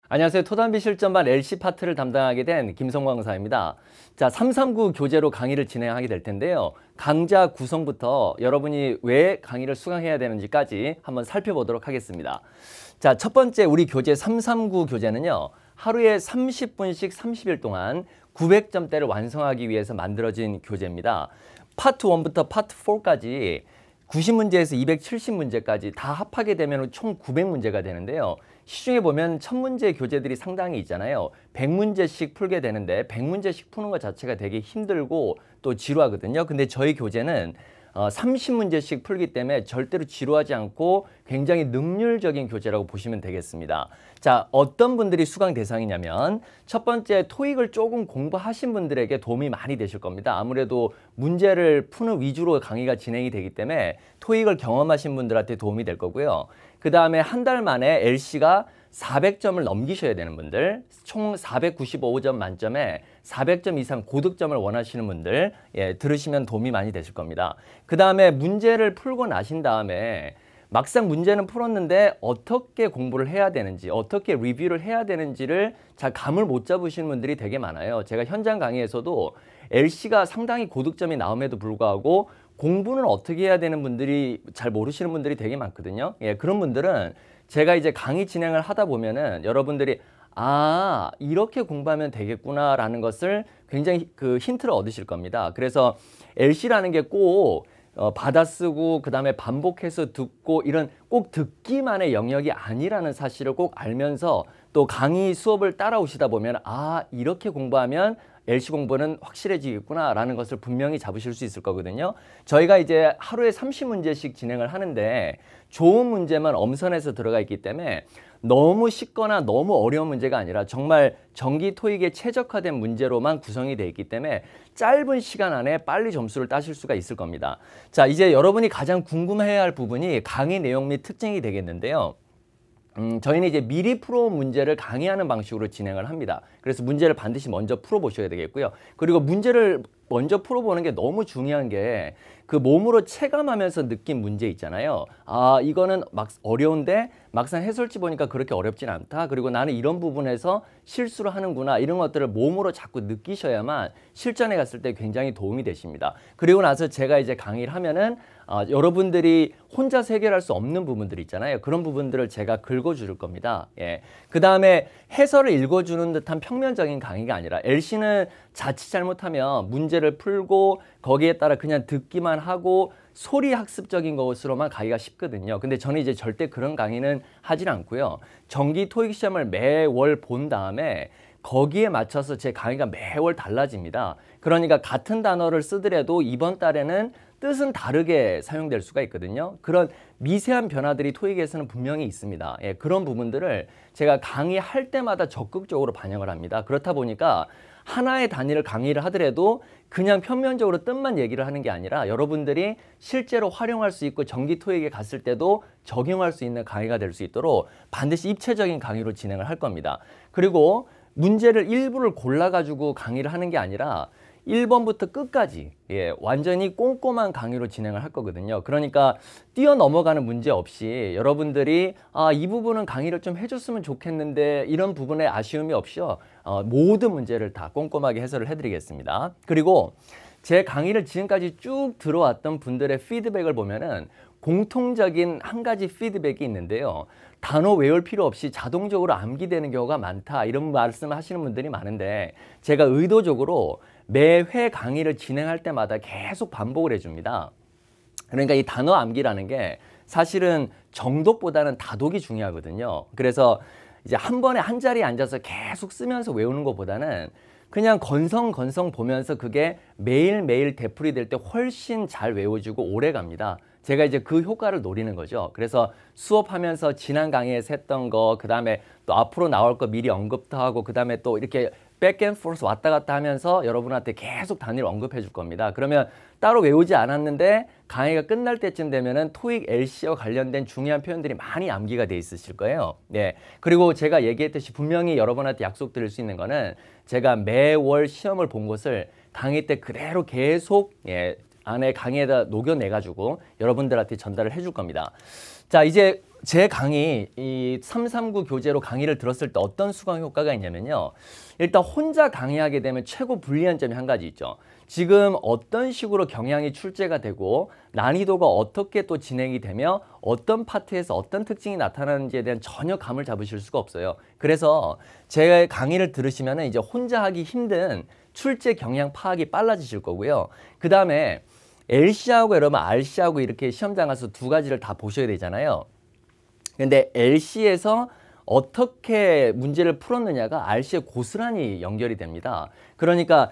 안녕하세요. 토단비 실전반 LC 파트를 담당하게 된 김성광 강사입니다. 자, 339 교재로 강의를 진행하게 될 텐데요. 강좌 구성부터 여러분이 왜 강의를 수강해야 되는지까지 한번 살펴보도록 하겠습니다. 자, 첫 번째 우리 교재 339 교재는요. 하루에 30분씩 30일 동안 900점대를 완성하기 위해서 만들어진 교재입니다. 파트 1부터 파트 4까지 90문제에서 270문제까지 다 합하게 되면 총 900문제가 되는데요. 시중에 보면 1000문제 교재들이 상당히 있잖아요. 100문제씩 풀게 되는데 100문제씩 푸는 것 자체가 되게 힘들고 또 지루하거든요. 근데 저희 교재는 30문제씩 풀기 때문에 절대로 지루하지 않고 굉장히 능률적인 교재라고 보시면 되겠습니다. 자, 어떤 분들이 수강 대상이냐면 첫 번째 토익을 조금 공부하신 분들에게 도움이 많이 되실 겁니다. 아무래도 문제를 푸는 위주로 강의가 진행이 되기 때문에 토익을 경험하신 분들한테 도움이 될 거고요. 그 다음에 한 달 만에 LC가 400점을 넘기셔야 되는 분들, 총 495점 만점에 400점 이상 고득점을 원하시는 분들 들으시면 도움이 많이 되실 겁니다. 그 다음에 문제를 풀고 나신 다음에 막상 문제는 풀었는데 어떻게 공부를 해야 되는지, 어떻게 리뷰를 해야 되는지를 잘 감을 못 잡으시는 분들이 되게 많아요. 제가 현장 강의에서도 LC가 상당히 고득점이 나옴에도 불구하고 공부는 어떻게 해야 되는 분들이 잘 모르시는 분들이 되게 많거든요. 그런 분들은 제가 이제 강의 진행을 하다 보면은 여러분들이 이렇게 공부하면 되겠구나라는 것을 굉장히 힌트를 얻으실 겁니다. 그래서 LC라는 게 꼭 받아쓰고 그다음에 반복해서 듣고 이런 꼭 듣기만의 영역이 아니라는 사실을 꼭 알면서 또 강의 수업을 따라오시다 보면 이렇게 공부하면 LC 공부는 확실해지겠구나라는 것을 분명히 잡으실 수 있을 거거든요. 저희가 이제 하루에 30문제씩 진행을 하는데 좋은 문제만 엄선해서 들어가 있기 때문에 너무 쉽거나 너무 어려운 문제가 아니라 정말 정기 토익에 최적화된 문제로만 구성이 되어 있기 때문에 짧은 시간 안에 빨리 점수를 따실 수가 있을 겁니다. 자, 이제 여러분이 가장 궁금해야 할 부분이 강의 내용 및 특징이 되겠는데요. 저희는 이제 미리 풀어온 문제를 강의하는 방식으로 진행을 합니다. 그래서 문제를 반드시 먼저 풀어보셔야 되겠고요. 그리고 문제를 먼저 풀어보는 게 너무 중요한 게 그 몸으로 체감하면서 느낀 문제 있잖아요. 이거는 막 어려운데 막상 해설지 보니까 그렇게 어렵진 않다. 그리고 나는 이런 부분에서 실수를 하는구나. 이런 것들을 몸으로 자꾸 느끼셔야만 실전에 갔을 때 굉장히 도움이 되십니다. 그리고 나서 제가 이제 강의를 하면은 여러분들이 혼자서 해결할 수 없는 부분들 있잖아요. 그런 부분들을 제가 긁어줄 겁니다. 그 다음에 해설을 읽어주는 듯한 평면적인 강의가 아니라 LC는 자칫 잘못하면 문제를 풀고 거기에 따라 그냥 듣기만 하고 소리 학습적인 것으로만 가기가 쉽거든요. 근데 저는 이제 절대 그런 강의는 하진 않고요. 정기 토익 시험을 매월 본 다음에 거기에 맞춰서 제 강의가 매월 달라집니다. 그러니까 같은 단어를 쓰더라도 이번 달에는 뜻은 다르게 사용될 수가 있거든요. 그런 미세한 변화들이 토익에서는 분명히 있습니다. 그런 부분들을 제가 강의할 때마다 적극적으로 반영을 합니다. 그렇다 보니까 하나의 단위를 강의를 하더라도 그냥 표면적으로 뜻만 얘기를 하는 게 아니라 여러분들이 실제로 활용할 수 있고 정기 토익에 갔을 때도 적용할 수 있는 강의가 될 수 있도록 반드시 입체적인 강의로 진행을 할 겁니다. 그리고 문제를 일부를 골라가지고 강의를 하는 게 아니라 1번부터 끝까지 완전히 꼼꼼한 강의로 진행을 할 거거든요. 그러니까 뛰어넘어가는 문제 없이 여러분들이 이 부분은 강의를 좀 해줬으면 좋겠는데 이런 부분에 아쉬움이 없이요. 모든 문제를 다 꼼꼼하게 해설을 해드리겠습니다. 그리고 제 강의를 지금까지 쭉 들어왔던 분들의 피드백을 보면은 공통적인 한 가지 피드백이 있는데요. 단어 외울 필요 없이 자동적으로 암기되는 경우가 많다. 이런 말씀을 하시는 분들이 많은데 제가 의도적으로 매회 강의를 진행할 때마다 계속 반복을 해줍니다. 그러니까 이 단어 암기라는 게 사실은 정독보다는 다독이 중요하거든요. 그래서 이제 한 번에 한 자리에 앉아서 계속 쓰면서 외우는 것보다는 그냥 건성 보면서 그게 매일매일 되풀이 될 때 훨씬 잘 외워지고 오래 갑니다. 제가 이제 그 효과를 노리는 거죠. 그래서 수업하면서 지난 강의에서 했던 거, 그 다음에 또 앞으로 나올 거 미리 언급도 하고, 그 다음에 또 이렇게 백앤포스 왔다 갔다 하면서 여러분한테 계속 단위를 언급해 줄 겁니다. 그러면 따로 외우지 않았는데 강의가 끝날 때쯤 되면은 토익 LC와 관련된 중요한 표현들이 많이 암기가 돼 있으실 거예요. 그리고 제가 얘기했듯이 분명히 여러분한테 약속드릴 수 있는 거는 제가 매월 시험을 본 것을 강의 때 그대로 계속 안에 강의에다 녹여내가지고 여러분들한테 전달을 해줄 겁니다. 자, 이제 제 강의 이 339 교재로 강의를 들었을 때 어떤 수강 효과가 있냐면요. 일단 혼자 강의하게 되면 최고 불리한 점이 한 가지 있죠. 지금 어떤 식으로 경향이 출제가 되고 난이도가 어떻게 또 진행이 되며 어떤 파트에서 어떤 특징이 나타나는지에 대한 전혀 감을 잡으실 수가 없어요. 그래서 제 강의를 들으시면 이제 혼자 하기 힘든 출제 경향 파악이 빨라지실 거고요. 그 다음에 LC하고 여러분 RC하고 이렇게 시험장 가서 두 가지를 다 보셔야 되잖아요. 근데 LC에서 어떻게 문제를 풀었느냐가 RC에 고스란히 연결이 됩니다. 그러니까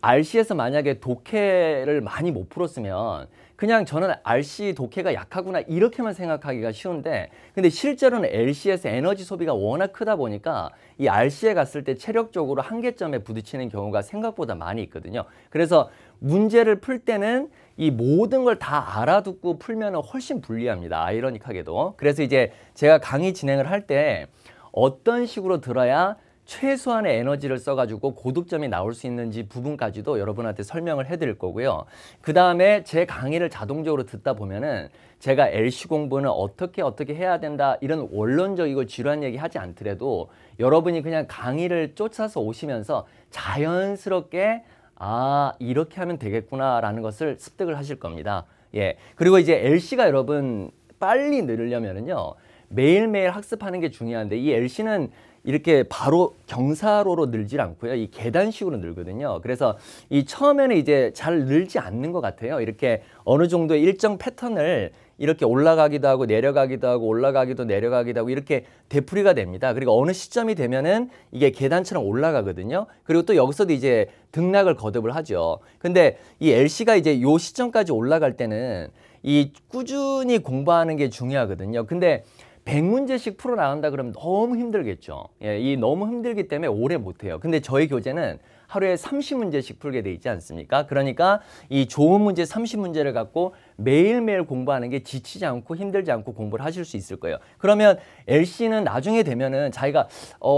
RC에서 만약에 독해를 많이 못 풀었으면 그냥 저는 RC 독해가 약하구나 이렇게만 생각하기가 쉬운데, 근데 실제로는 LC에서 에너지 소비가 워낙 크다 보니까 이 RC에 갔을 때 체력적으로 한계점에 부딪히는 경우가 생각보다 많이 있거든요. 그래서 문제를 풀 때는 이 모든 걸 다 알아듣고 풀면 훨씬 불리합니다. 아이러니하게도. 그래서 이제 제가 강의 진행을 할 때 어떤 식으로 들어야 최소한의 에너지를 써가지고 고득점이 나올 수 있는지 부분까지도 여러분한테 설명을 해드릴 거고요. 그 다음에 제 강의를 자동적으로 듣다 보면은 제가 LC 공부는 어떻게 해야 된다 이런 원론적이고 지루한 얘기 하지 않더라도 여러분이 그냥 강의를 쫓아서 오시면서 자연스럽게 아, 이렇게 하면 되겠구나 라는 것을 습득을 하실 겁니다. 예. 그리고 이제 LC가 여러분 빨리 늘으려면은요, 매일매일 학습하는 게 중요한데, 이 LC는 이렇게 바로 경사로로 늘질 않고요. 이 계단식으로 늘거든요. 그래서 이 처음에는 이제 잘 늘지 않는 것 같아요. 이렇게 어느 정도의 일정 패턴을 이렇게 올라가기도 하고 내려가기도 하고 올라가기도 내려가기도 하고 이렇게 되풀이가 됩니다. 그리고 어느 시점이 되면은 이게 계단처럼 올라가거든요. 그리고 또 여기서도 이제 등락을 거듭을 하죠. 근데 이 LC가 이제 요 시점까지 올라갈 때는 이 꾸준히 공부하는 게 중요하거든요. 근데 100문제씩 풀어나간다 그러면 너무 힘들겠죠. 예, 이 너무 힘들기 때문에 오래 못해요. 근데 저희 교재는 하루에 30문제씩 풀게 돼 있지 않습니까? 그러니까 이 좋은 문제 30문제를 갖고 매일매일 공부하는 게 지치지 않고 힘들지 않고 공부를 하실 수 있을 거예요. 그러면 LC는 나중에 되면은 자기가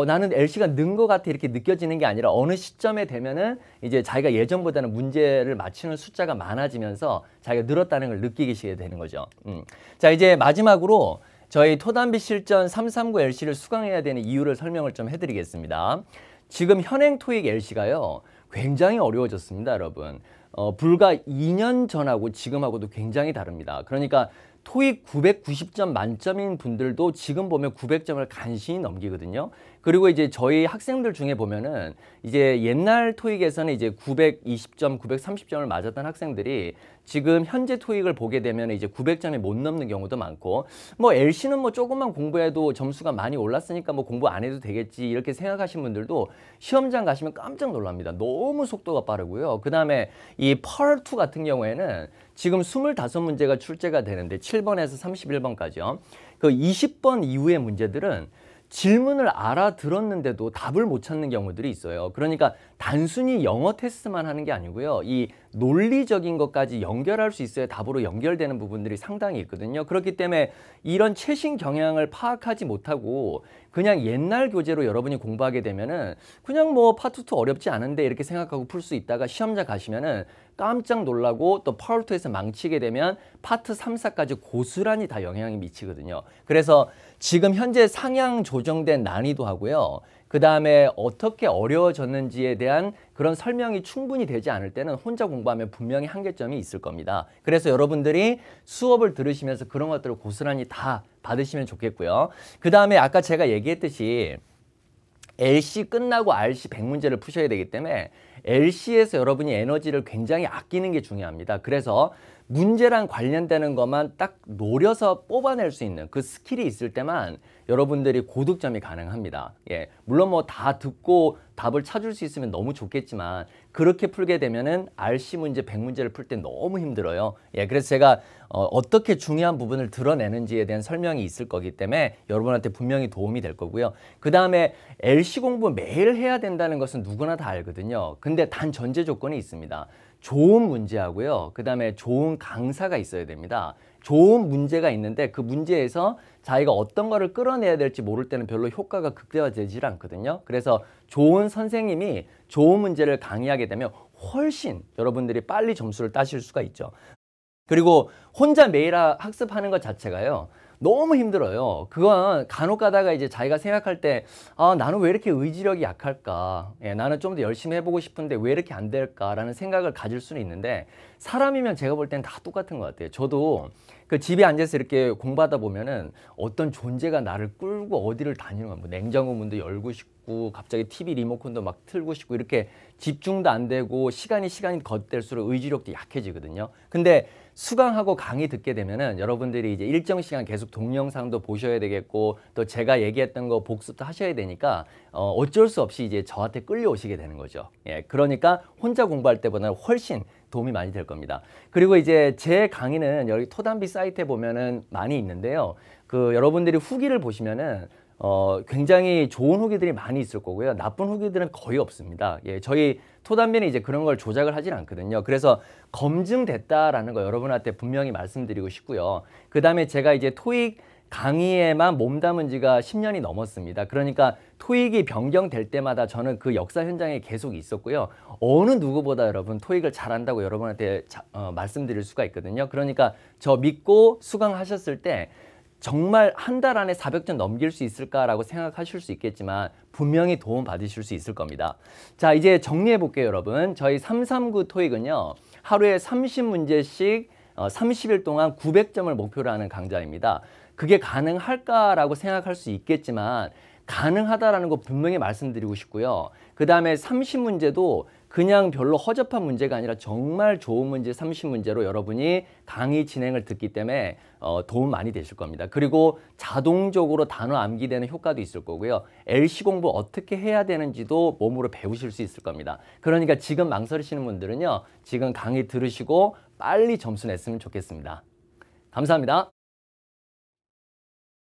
나는 LC가 는 것 같아 이렇게 느껴지는 게 아니라 어느 시점에 되면은 이제 자기가 예전보다는 문제를 맞추는 숫자가 많아지면서 자기가 늘었다는 걸 느끼게 되는 거죠. 자, 이제 마지막으로 저희 토담비 실전 339 LC를 수강해야 되는 이유를 설명을 좀 해드리겠습니다. 지금 현행 토익 LC가요, 굉장히 어려워졌습니다, 여러분. 불과 2년 전하고 지금하고도 굉장히 다릅니다. 그러니까 토익 990점 만점인 분들도 지금 보면 900점을 간신히 넘기거든요. 그리고 이제 저희 학생들 중에 보면은 이제 옛날 토익에서는 이제 920점, 930점을 맞았던 학생들이 지금 현재 토익을 보게 되면 이제 900점이 못 넘는 경우도 많고, 뭐 LC는 뭐 조금만 공부해도 점수가 많이 올랐으니까 뭐 공부 안 해도 되겠지 이렇게 생각하시는 분들도 시험장 가시면 깜짝 놀랍니다. 너무 속도가 빠르고요. 그 다음에 이 펄2 같은 경우에는 지금 25문제가 출제가 되는데 7번에서 31번까지요. 그 20번 이후의 문제들은 질문을 알아들었는데도 답을 못 찾는 경우들이 있어요. 그러니까 단순히 영어 테스트만 하는 게 아니고요. 이 논리적인 것까지 연결할 수 있어야 답으로 연결되는 부분들이 상당히 있거든요. 그렇기 때문에 이런 최신 경향을 파악하지 못하고 그냥 옛날 교재로 여러분이 공부하게 되면은 그냥 뭐 파트 2 어렵지 않은데 이렇게 생각하고 풀 수 있다가 시험장 가시면은 깜짝 놀라고 또 파트2에서 망치게 되면 파트 3, 4까지 고스란히 다 영향이 미치거든요. 그래서 지금 현재 상향 조정된 난이도 하고요. 그 다음에 어떻게 어려워졌는지에 대한 그런 설명이 충분히 되지 않을 때는 혼자 공부하면 분명히 한계점이 있을 겁니다. 그래서 여러분들이 수업을 들으시면서 그런 것들을 고스란히 다 받으시면 좋겠고요. 그 다음에 아까 제가 얘기했듯이 LC 끝나고 RC 100문제를 푸셔야 되기 때문에 LC에서 여러분이 에너지를 굉장히 아끼는 게 중요합니다. 그래서 문제랑 관련되는 것만 딱 노려서 뽑아낼 수 있는 그 스킬이 있을 때만 여러분들이 고득점이 가능합니다. 예, 물론 뭐 다 듣고 답을 찾을 수 있으면 너무 좋겠지만 그렇게 풀게 되면은 RC 문제 100문제를 풀 때 너무 힘들어요. 예, 그래서 제가 어떻게 중요한 부분을 드러내는지에 대한 설명이 있을 거기 때문에 여러분한테 분명히 도움이 될 거고요. 그 다음에 LC 공부 매일 해야 된다는 것은 누구나 다 알거든요. 근데 단 전제 조건이 있습니다. 좋은 문제하고요. 그 다음에 좋은 강사가 있어야 됩니다. 좋은 문제가 있는데 그 문제에서 자기가 어떤 거를 끌어내야 될지 모를 때는 별로 효과가 극대화되질 않거든요. 그래서 좋은 선생님이 좋은 문제를 강의하게 되면 훨씬 여러분들이 빨리 점수를 따실 수가 있죠. 그리고 혼자 매일 학습하는 것 자체가요, 너무 힘들어요. 그건 간혹 가다가 이제 자기가 생각할 때, 아, 나는 왜 이렇게 의지력이 약할까? 예, 나는 좀 더 열심히 해보고 싶은데 왜 이렇게 안 될까라는 생각을 가질 수는 있는데, 사람이면 제가 볼 땐 다 똑같은 것 같아요. 저도 그 집에 앉아서 이렇게 공부하다 보면은 어떤 존재가 나를 끌고 어디를 다니는 거야. 뭐 냉장고 문도 열고 싶고, 갑자기 TV 리모컨도 막 틀고 싶고, 이렇게 집중도 안 되고, 시간이 겉될수록 의지력도 약해지거든요. 근데 수강하고 강의 듣게 되면은 여러분들이 이제 일정 시간 계속 동영상도 보셔야 되겠고, 또 제가 얘기했던 거 복습도 하셔야 되니까 어쩔 수 없이 이제 저한테 끌려오시게 되는 거죠. 예, 그러니까 혼자 공부할 때보다는 훨씬 도움이 많이 될 겁니다. 그리고 이제 제 강의는 여기 토담비 사이트에 보면은 많이 있는데요. 그 여러분들이 후기를 보시면은 굉장히 좋은 후기들이 많이 있을 거고요. 나쁜 후기들은 거의 없습니다. 예, 저희 토담비는 이제 그런 걸 조작을 하진 않거든요. 그래서 검증됐다라는 거 여러분한테 분명히 말씀드리고 싶고요. 그 다음에 제가 이제 토익 강의에만 몸담은 지가 10년이 넘었습니다. 그러니까 토익이 변경될 때마다 저는 그 역사 현장에 계속 있었고요. 어느 누구보다 여러분 토익을 잘한다고 여러분한테 말씀드릴 수가 있거든요. 그러니까 저 믿고 수강하셨을 때 정말 한 달 안에 400점 넘길 수 있을까라고 생각하실 수 있겠지만 분명히 도움 받으실 수 있을 겁니다. 자, 이제 정리해 볼게요, 여러분. 저희 339 토익은요. 하루에 30문제씩 30일 동안 900점을 목표로 하는 강좌입니다. 그게 가능할까라고 생각할 수 있겠지만 가능하다라는 거 분명히 말씀드리고 싶고요. 그 다음에 30문제도 그냥 별로 허접한 문제가 아니라 정말 좋은 문제 30문제로 여러분이 강의 진행을 듣기 때문에 도움 많이 되실 겁니다. 그리고 자동적으로 단어 암기되는 효과도 있을 거고요. LC 공부 어떻게 해야 되는지도 몸으로 배우실 수 있을 겁니다. 그러니까 지금 망설이시는 분들은요. 지금 강의 들으시고 빨리 점수 냈으면 좋겠습니다. 감사합니다.